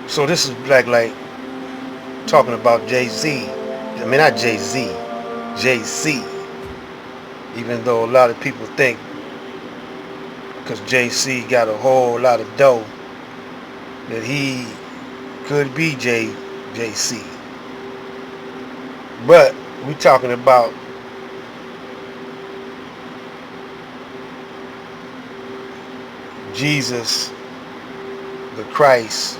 So this is like talking about Jay-Z. I mean, not Jay-Z, Jay-Z. Even though a lot of people think because Jay-Z got a whole lot of dough that he could be Jay-Z. But we talking about Jesus, the Christ,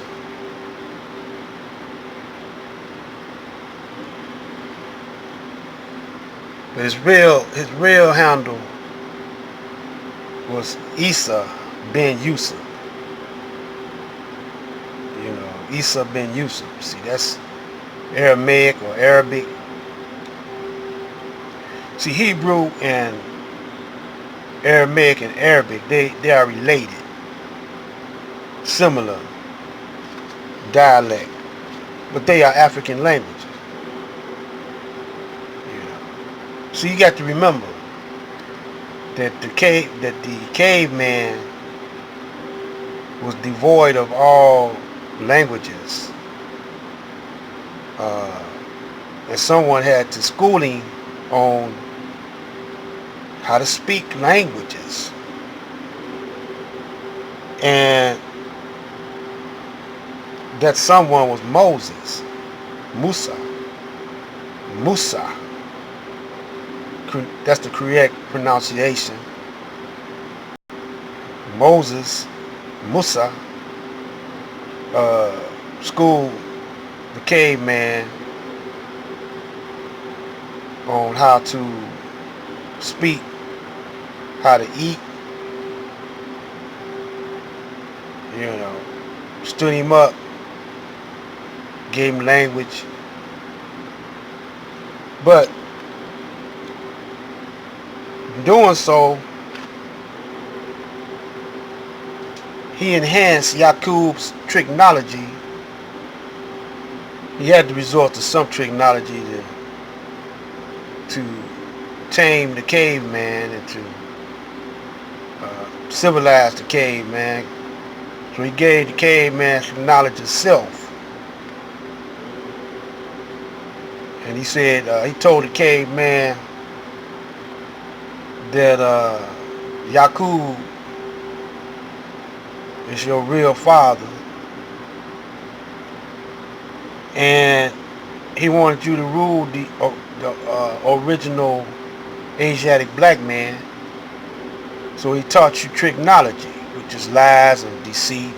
but his real handle was Isa ben Yusuf. Isa ben Yusuf. See, that's Aramaic or Arabic. See, Hebrew and Aramaic and Arabic, they are related, similar dialect, but they are African languages. So you got to remember that the caveman was devoid of all languages, and someone had to school him on how to speak languages. And that someone was Moses, Musa. That's the correct pronunciation. Moses, Musa, schooled the caveman on how to speak, how to eat, stood him up, gave him language. But doing so, he enhanced Yaqub's technology. He had to resort to some technology to tame the caveman and to civilize the caveman. So he gave the caveman some knowledge of self. And he said, he told the caveman that Yaqub is your real father, and he wanted you to rule the original Asiatic black man. So he taught you technology, which is lies and deceit,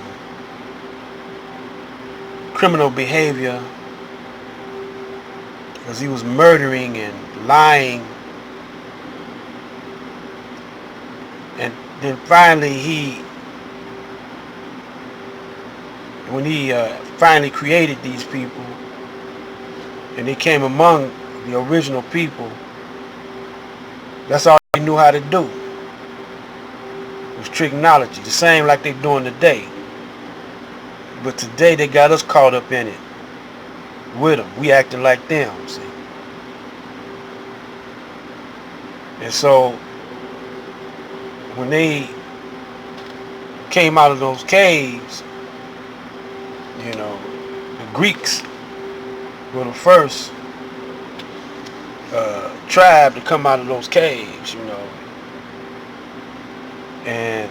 criminal behavior, because he was murdering and lying. And then finally when he finally created these people and they came among the original people, that's all he knew how to do. It was technology, the same like they're doing today. But today they got us caught up in it with them. We acting like them, see. And so when they came out of those caves, the Greeks were the first tribe to come out of those caves, and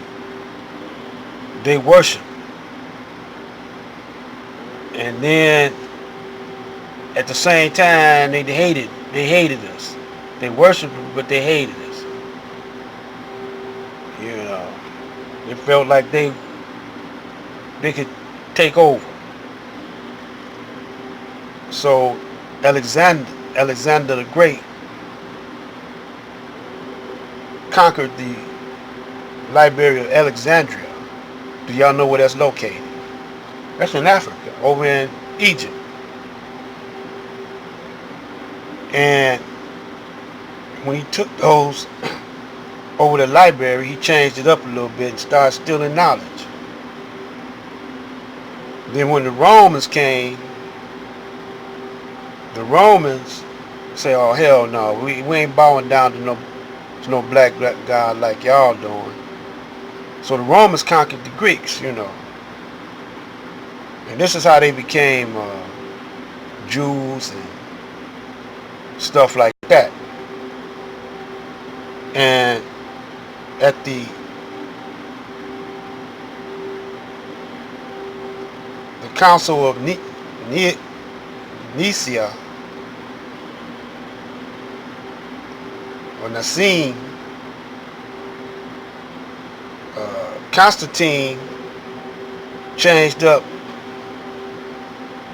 they worshiped. And then at the same time they hated us. They worshiped, but they hated us. They felt like they could take over. So Alexander the Great conquered the Library of Alexandria. Do y'all know where that's located? That's in Africa, over in Egypt. And when he took those over the library, he changed it up a little bit and started stealing knowledge. Then when the Romans came, the Romans say, "Oh hell no, we ain't bowing down to no black guy like y'all doing." So the Romans conquered the Greeks, And this is how they became Jews and stuff like that. And at the Council of Nicaea, or Nicene, Constantine changed up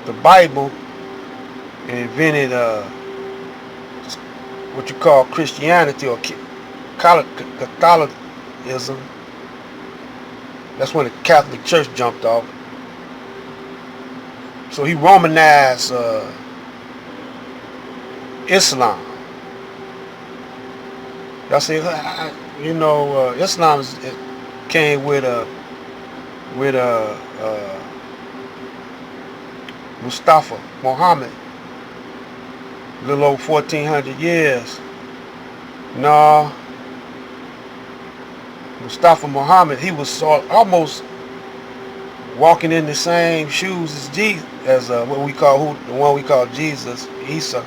the Bible and invented what you call Christianity or Catholicism. That's when the Catholic Church jumped off. So he Romanized Islam. Y'all say, Islam came with Mustafa Muhammad, a little over 1400 years. No, Mustafa Muhammad, he was almost walking in the same shoes as Jesus, as the one we call Jesus, Isa,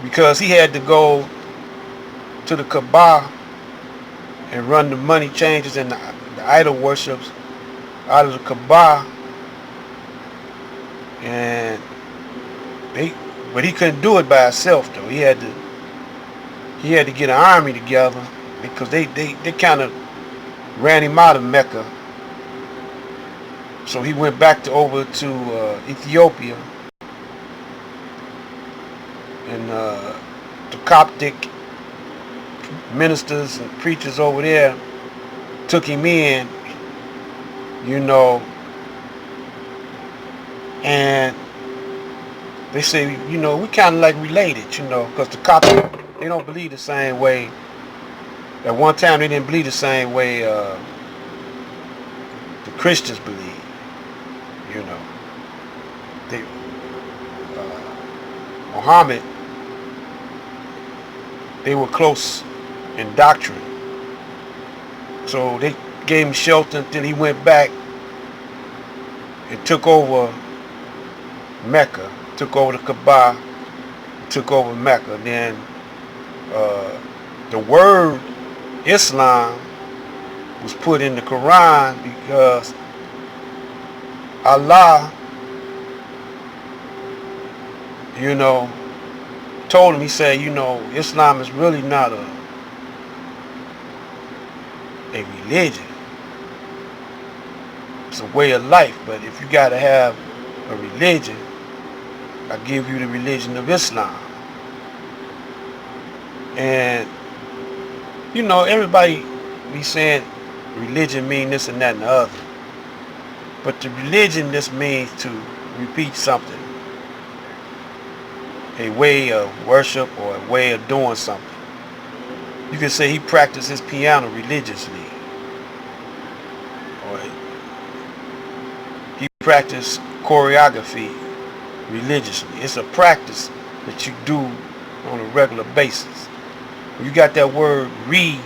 because he had to go to the Kaaba and run the money changes and the idol worships out of the Kaaba, but he couldn't do it by himself though. He had to get an army together because they kind of ran him out of Mecca. So he went back over to Ethiopia, and the Coptic ministers and preachers over there took him in, and they say, we kind of like related, because the Coptic, they don't believe the same way. At one time, they didn't believe the same way the Christians believe. Muhammad, they were close in doctrine. So they gave him shelter until he went back and took over Mecca, took over the Kaaba, took over Mecca. Then the word Islam was put in the Quran because Allah, told him, he said, Islam is really not a religion. It's a way of life, but if you got to have a religion, I give you the religion of Islam. And, everybody be saying religion mean this and that and the other. But the religion just means to repeat something. A way of worship or a way of doing something. You can say he practiced his piano religiously. Or he practiced choreography religiously. It's a practice that you do on a regular basis. You got that word re,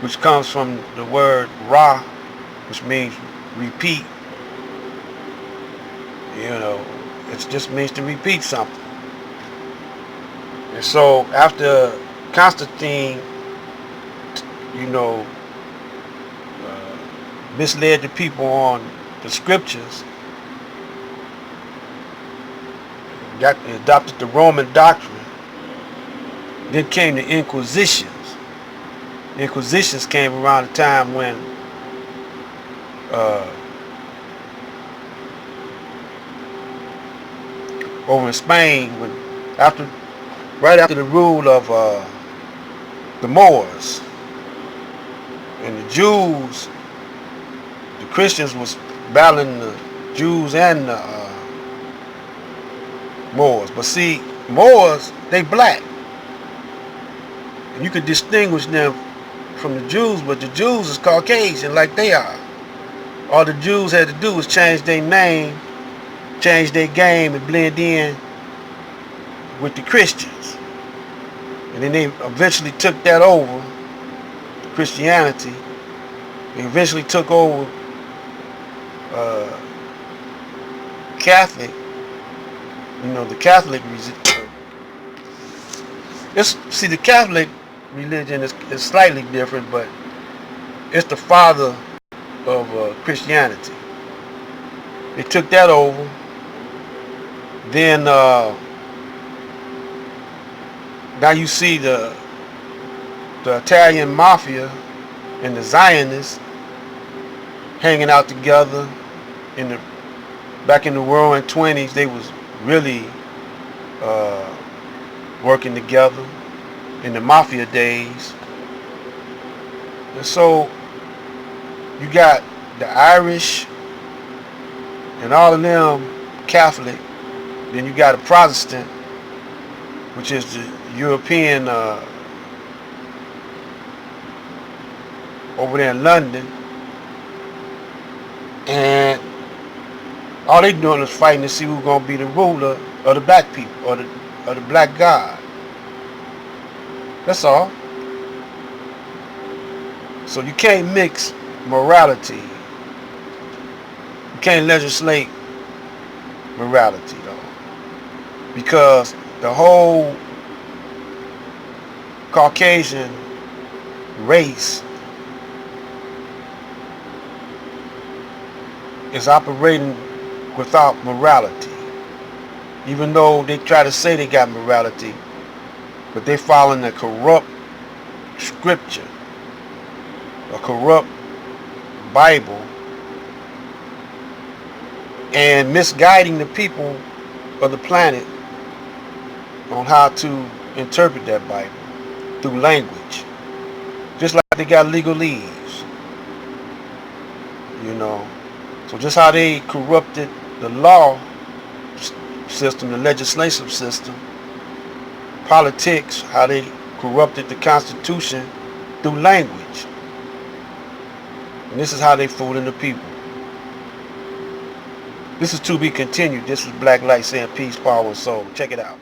which comes from the word ra, which means repeat. It just means to repeat something. And so after Constantine, misled the people on the scriptures, adopted the Roman doctrine, then came the Inquisitions. The Inquisitions came around the time when over in Spain, right after the rule of the Moors and the Jews, the Christians was battling the Jews and the Moors. But see, Moors, they black, and you could distinguish them from the Jews, but the Jews is Caucasian like they are. All the Jews had to do was change their name, change their game, and blend in with the Christians. And then they eventually took that over, Christianity. They eventually took over Catholic, the Catholic see, the Catholic religion is slightly different, but it's the father of Christianity. They took that over. Then now you see the Italian mafia and the Zionists hanging out together back in the Roaring '20s. They was really working together in the mafia days. And so you got the Irish and all of them Catholic. Then you got a Protestant, which is the European over there in London. And all they doing is fighting to see who's gonna be the ruler of the black people, or the black God. That's all. So you can't mix morality. You can't legislate morality, though, because the whole Caucasian race is operating without morality. Even though they try to say they got morality, but they following a corrupt scripture, a corrupt Bible, and misguiding the people of the planet on how to interpret that Bible through language. Just like they got legalese, So just how they corrupted the law system, the legislative system, politics, how they corrupted the Constitution through language. And this is how they fooling the people. This is to be continued. This is Black Light saying peace, power, and soul. Check it out.